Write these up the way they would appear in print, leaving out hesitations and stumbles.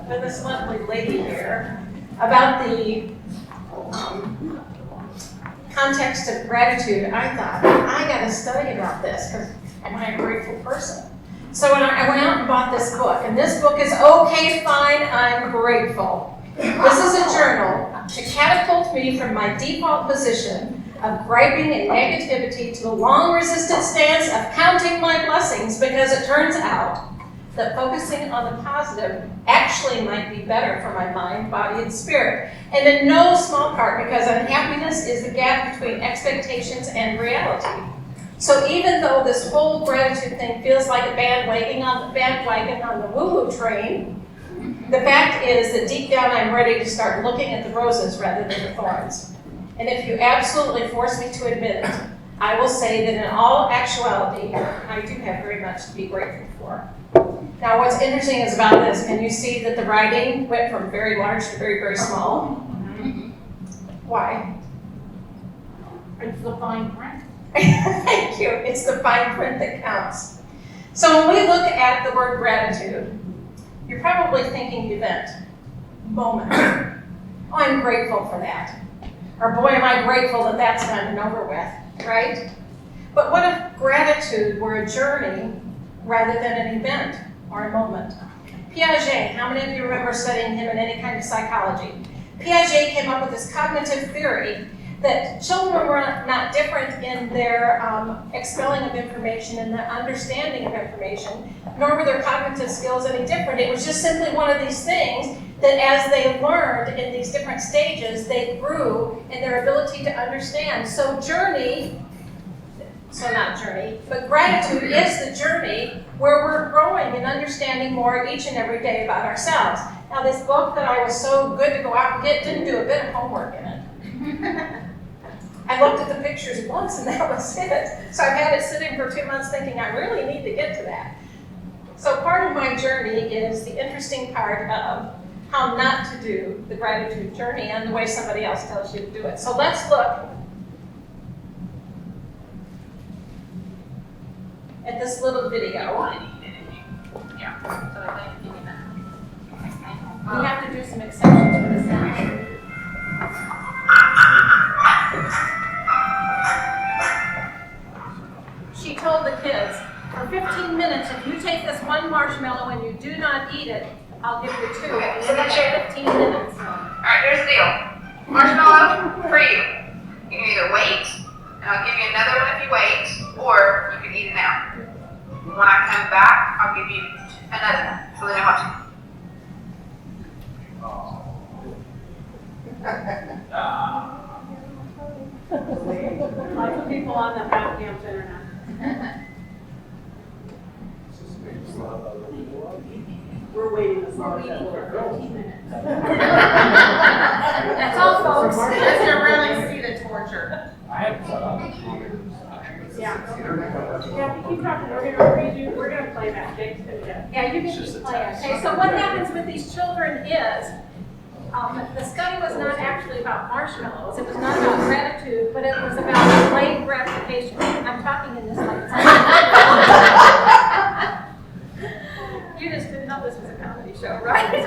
with this lovely lady here about the context of gratitude, I thought, I got to study about this because am I a grateful person? So when I went out and bought this book, and this book is Okay, Fine, I'm Grateful. This is a journal to catapult me from my default position of griping and negativity to the long-resisted stance of counting my blessings, because it turns out that focusing on the positive actually might be better for my mind, body, and spirit. And in no small part because unhappiness is the gap between expectations and reality. So even though this whole gratitude thing feels like a bandwagon on the woo-woo train, the fact is that deep down I'm ready to start looking at the roses rather than the thorns. And if you absolutely force me to admit it, I will say that in all actuality, I do have very much to be grateful for. Now what's interesting is about this, can you see that the writing went from very large to very, very small? Why? It's the fine print. Thank you. It's the fine print that counts. So when we look at the word gratitude, you're probably thinking event, moment. Oh, I'm grateful for that. Or boy, am I grateful that that's done and over with, right? But what if gratitude were a journey rather than an event or a moment? Piaget, how many of you remember studying him in any kind of psychology? Piaget came up with this cognitive theory that children were not different in their expelling of information and the understanding of information, nor were their cognitive skills any different. It was just simply one of these things that as they learned in these different stages, they grew in their ability to understand. So but gratitude is the journey where we're growing and understanding more each and every day about ourselves. Now this book that I was so good to go out and get didn't do a bit of homework in it. I looked at the pictures once and that was it. So I've had it sitting for 2 months thinking I really need to get to that. So part of my journey is the interesting part of how not to do the gratitude journey and the way somebody else tells you to do it. So let's look at this little video. We have to do some exceptions for the sound. She told the kids, for 15 minutes, if you take this one marshmallow and you do not eat it, I'll give you 2. Okay, So that's 15 minutes. Alright, here's the deal. Marshmallow for you. You can either wait, and I'll give you another one if you wait, or you can eat it now. When I come back, I'll give you another one. So then I watch it. Lots of people on the background internet. We're waiting this long. For 15 minutes. That's all, folks. Just to really see the torture. Yeah, keep talking. We're gonna play that. Jake's gonna get it. Yeah, you can keep playing. Okay, so what happens with these children is, the study was not actually about marshmallows. It was not about gratitude, but it was about delayed gratification. I'm talking in this like you just didn't know this was a comedy show, right?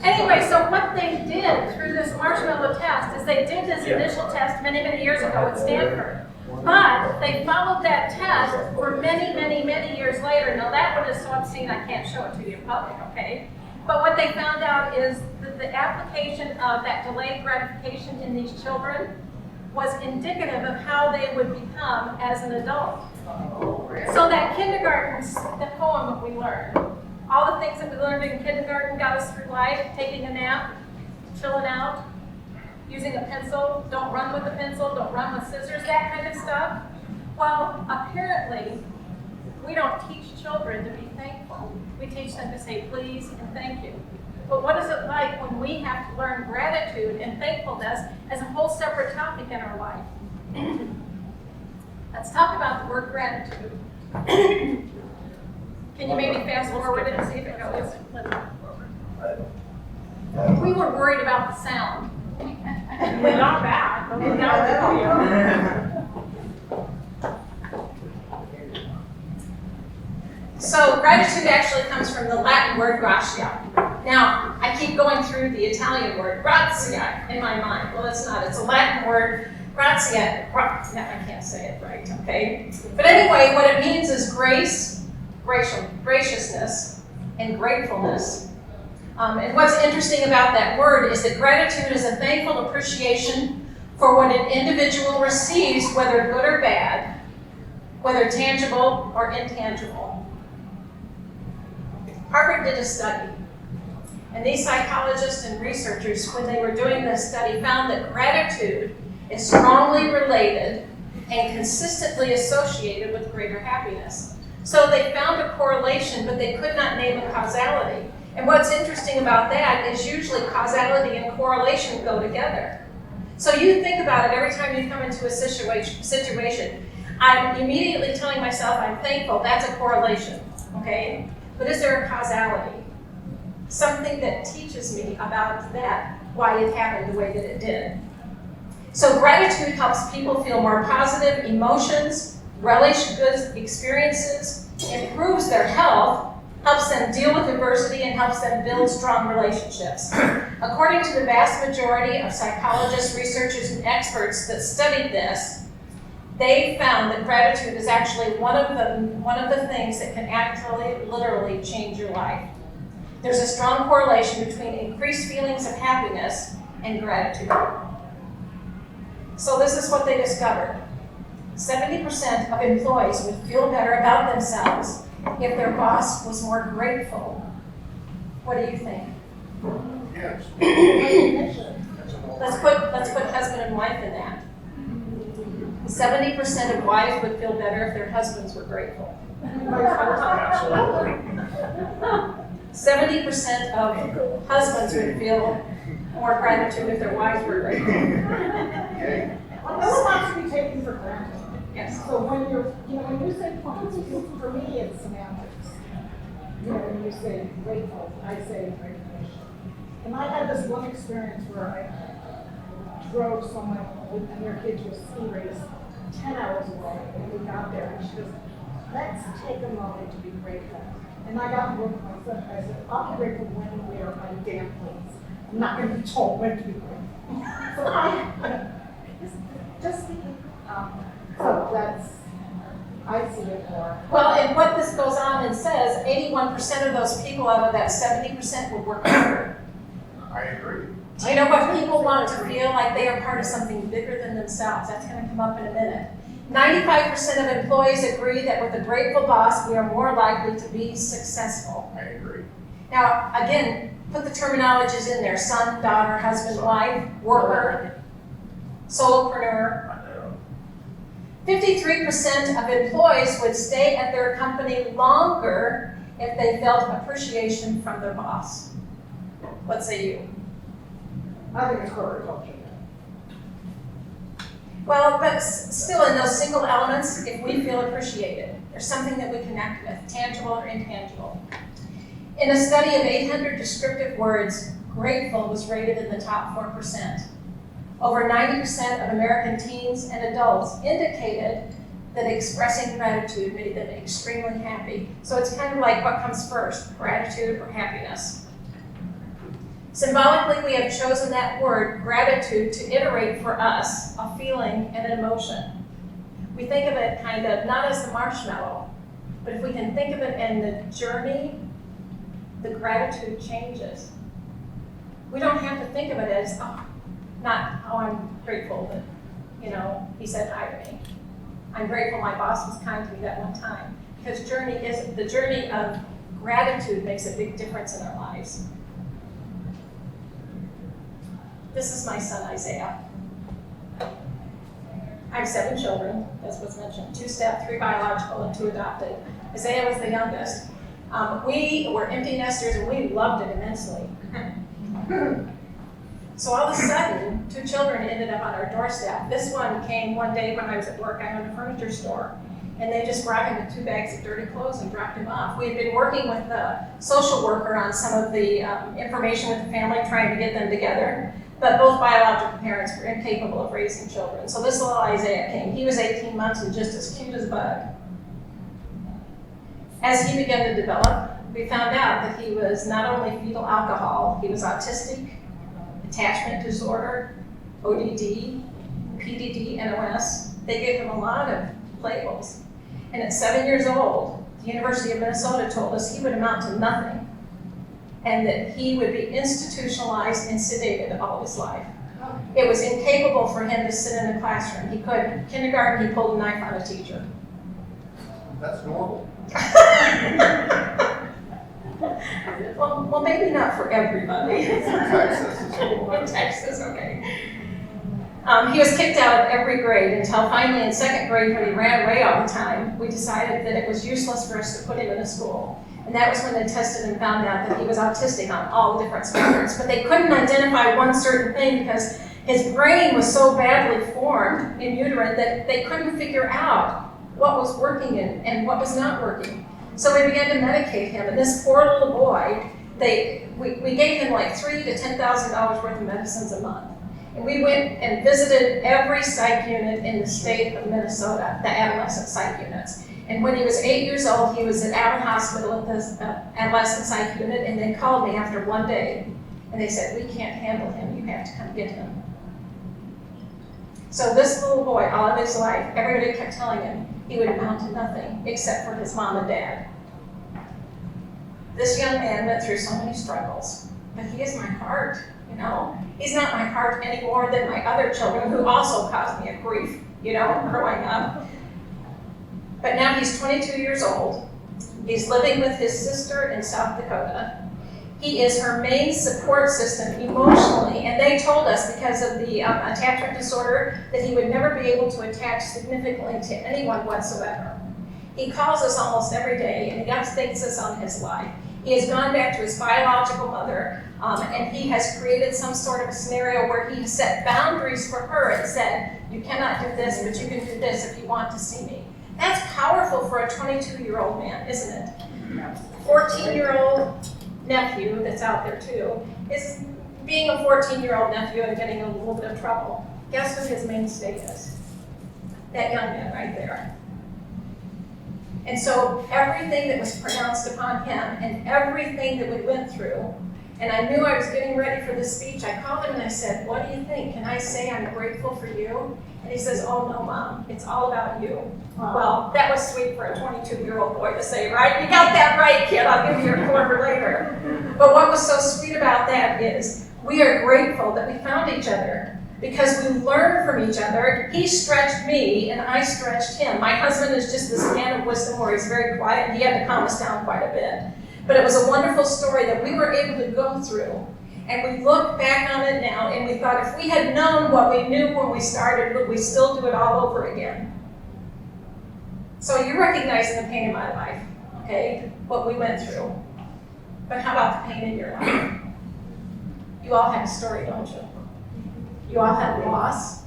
Anyway, so what they did through this marshmallow test is they did this initial test many, many years ago at Stanford. But they followed that test for many, many, many years later. Now that one is so obscene I can't show it to you in public, okay? But what they found out is that the application of that delayed gratification in these children was indicative of how they would become as an adult. So that kindergarten, the poem that we learned, all the things that we learned in kindergarten got us through life, taking a nap, chilling out, using a pencil, don't run with a pencil, don't run with scissors, that kind of stuff. Well, apparently, we don't teach children to be thankful. We teach them to say please and thank you. But what is it like when we have to learn gratitude and thankfulness as a whole separate topic in our life? Let's talk about the word gratitude. Can you maybe fast forward it and see if it goes? We were worried about the sound. We're not bad, but we're not So gratitude actually comes from the Latin word gratia. Now, I keep going through the Italian word, grazia, in my mind. Well, it's not. It's a Latin word, grazia. No, I can't say it right, okay? But anyway, what it means is grace, graciousness, and gratefulness. And what's interesting about that word is that gratitude is a thankful appreciation for what an individual receives, whether good or bad, whether tangible or intangible. Harvard did a study, and these psychologists and researchers, when they were doing this study, found that gratitude is strongly related and consistently associated with greater happiness. So they found a correlation, but they could not name a causality. And what's interesting about that is usually causality and correlation go together. So you think about it every time you come into a situation. I'm immediately telling myself I'm thankful. That's a correlation, okay? But is there a causality? Something that teaches me about that, why it happened the way that it did. So gratitude helps people feel more positive emotions, relish good experiences, improves their health, helps them deal with adversity, and helps them build strong relationships. According to the vast majority of psychologists, researchers, and experts that studied this, they found that gratitude is actually one of the things that can actually literally change your life. There's a strong correlation between increased feelings of happiness and gratitude. So this is what they discovered. 70% of employees would feel better about themselves if their boss was more grateful. What do you think? Yes. Let's put husband and wife in that. 70% of wives would feel better if their husbands were grateful. Absolutely. 70% of husbands would feel more gratitude if their wives were grateful. Okay. No one wants to be taken for granted. Yes. So when when you say points, for me it's semantics. When you say grateful, I say recognition. And I had this one experience where I drove someone and their kid to a ski race 10 hours away, and we got there, and she goes, let's take a moment to be grateful. And I got booked myself. I said, I'll be grateful when we are on damn planes. I'm not going to be told when to be grateful. So just thinking, so that's, I see it more. Well, and what this goes on and says, 81% of those people out of that 70% will work harder. I agree. Do you know what people want to feel like they are part of something bigger than themselves? That's going to come up in a minute. 95% of employees agree that with a grateful boss, we are more likely to be successful. I agree. Now, again, put the terminologies in there: son, daughter, husband, wife, worker, solopreneur. 53% of employees would stay at their company longer if they felt appreciation from their boss. What say you? I think it's corporate culture. Well, but still in those single elements, if we feel appreciated, there's something that we connect with, tangible or intangible. In a study of 800 descriptive words, grateful was rated in the top 4%. Over 90% of American teens and adults indicated that expressing gratitude made them extremely happy. So it's kind of like what comes first, gratitude or happiness. Symbolically, we have chosen that word, gratitude, to iterate for us a feeling and an emotion. We think of it kind of not as the marshmallow, but if we can think of it in the journey, the gratitude changes. We don't have to think of it as, I'm grateful that, he said hi to me. I'm grateful my boss was kind to me that one time. Because the journey of gratitude makes a big difference in our lives. This is my son, Isaiah. I have 7 children, as was mentioned, 2 step, 3 biological, and 2 adopted. Isaiah was the youngest. We were empty nesters, and we loved it immensely. So all of a sudden, 2 children ended up on our doorstep. This one came one day when I was at work. I owned a furniture store, and they just brought him with 2 bags of dirty clothes and dropped him off. We had been working with the social worker on some of the information with the family, trying to get them together. But both biological parents were incapable of raising children. So this little Isaiah came. He was 18 months and just as cute as a bug. As he began to develop, we found out that he was not only fetal alcohol, he was autistic, attachment disorder, ODD, PDD, NOS. They gave him a lot of labels. And at 7 years old, the University of Minnesota told us he would amount to nothing and that he would be institutionalized and sedated all his life. It was incapable for him to sit in a classroom. He could. Kindergarten, he pulled a knife on a teacher. That's normal. Well, maybe not for everybody. Texas is normal. In Texas, okay. He was kicked out of every grade until finally in second grade, when he ran away all the time, we decided that it was useless for us to put him in a school. And that was when they tested and found out that he was autistic on all the different spectrums. But they couldn't identify one certain thing because his brain was so badly formed in utero that they couldn't figure out what was working and what was not working. So we began to medicate him, and this poor little boy, we gave him like $3,000 to $10,000 worth of medicines a month. And we went and visited every psych unit in the state of Minnesota, the adolescent psych units. And when he was 8 years old, he was at Allen Hospital at the adolescent psych unit, and they called me after one day, and they said, "We can't handle him, you have to come get him." So this little boy, all of his life, everybody kept telling him he would amount to nothing except for his mom and dad. This young man went through so many struggles, but he is my heart, you know. He's not my heart any more than my other children who also caused me a grief, you know, growing up. But now he's 22 years old. He's living with his sister in South Dakota. He is her main support system emotionally, and they told us because of the attachment disorder that he would never be able to attach significantly to anyone whatsoever. He calls us almost every day, and he updates us on his life. He has gone back to his biological mother, and he has created some sort of a scenario where he set boundaries for her and said, "You cannot do this, but you can do this if you want to see me." That's powerful for a 22-year-old man, isn't it? 14-year-old nephew that's out there too is being a 14-year-old nephew and getting in a little bit of trouble. Guess what his mainstay is? That young man right there. And so everything that was pronounced upon him and everything that we went through, and I knew I was getting ready for this speech, I called him and I said, "What do you think? Can I say I'm grateful for you?" And he says, "Oh no, Mom, it's all about you." Well, that was sweet for a 22-year-old boy to say, right? You got that right, kid. I'll give you your quarter later. But what was so sweet about that is we are grateful that we found each other because we learned from each other. He stretched me and I stretched him. My husband is just this man of wisdom where he's very quiet and he had to calm us down quite a bit. But it was a wonderful story that we were able to go through. And we look back on it now and we thought if we had known what we knew when we started, would we still do it all over again? So you're recognizing the pain in my life, okay? What we went through. But how about the pain in your life? You all have a story, don't you? You all have loss.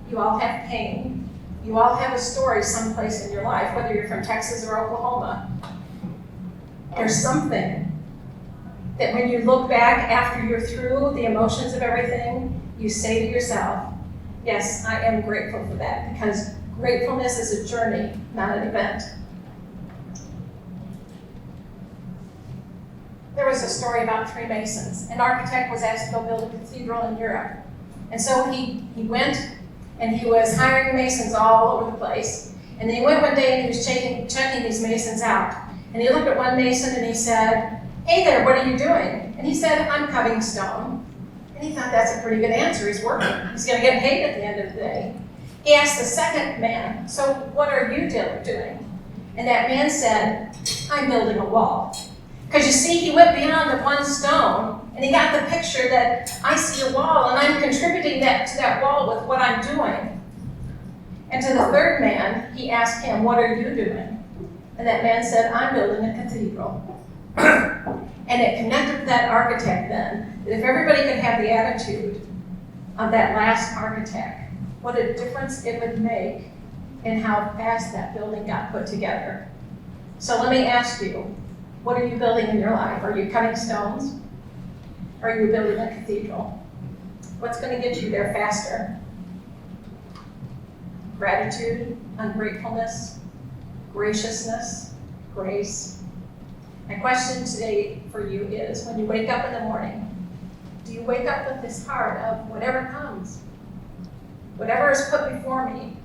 You all have pain. You all have a story someplace in your life, whether you're from Texas or Oklahoma. There's something that when you look back after you're through the emotions of everything, you say to yourself, yes, I am grateful for that, because gratefulness is a journey, not an event. There was a story about Freemasons. An architect was asked to go build a cathedral in Europe. And so he went and he was hiring masons all over the place. And then he went one day and he was checking these masons out. And he looked at one mason and he said, "Hey there, what are you doing?" And he said, "I'm cutting stone." And he thought that's a pretty good answer. He's working. He's going to get paid at the end of the day. He asked the second man, "So what are you doing?" And that man said, "I'm building a wall." Because you see, he went beyond the one stone and he got the picture that I see a wall and I'm contributing to that wall with what I'm doing. And to the third man, he asked him, "What are you doing?" And that man said, "I'm building a cathedral." And it connected with that architect then, that if everybody could have the attitude of that last architect, what a difference it would make in how fast that building got put together. So let me ask you, what are you building in your life? Are you cutting stones? Or are you building a cathedral? What's going to get you there faster? Gratitude, ungratefulness, graciousness, grace. My question today for you is, when you wake up in the morning, do you wake up with this heart of whatever comes? Whatever is put before me,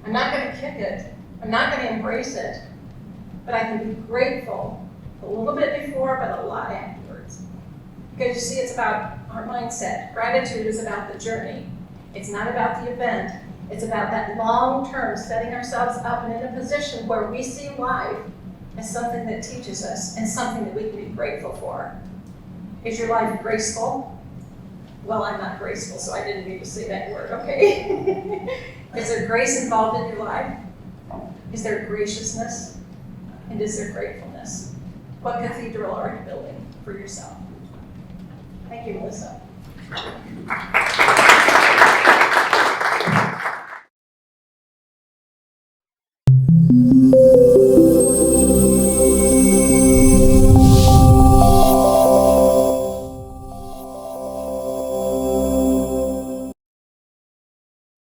I'm not going to kick it. I'm not going to embrace it. But I can be grateful a little bit before, but a lot afterwards. Because you see, it's about our mindset. Gratitude is about the journey. It's not about the event. It's about that long term, setting ourselves up and in a position where we see life as something that teaches us and something that we can be grateful for. Is your life graceful? Well, I'm not graceful, so I didn't mean to say that word, okay? Is there grace involved in your life? Is there graciousness? And is there gratefulness? What cathedral are you building for yourself? Thank you, Melissa.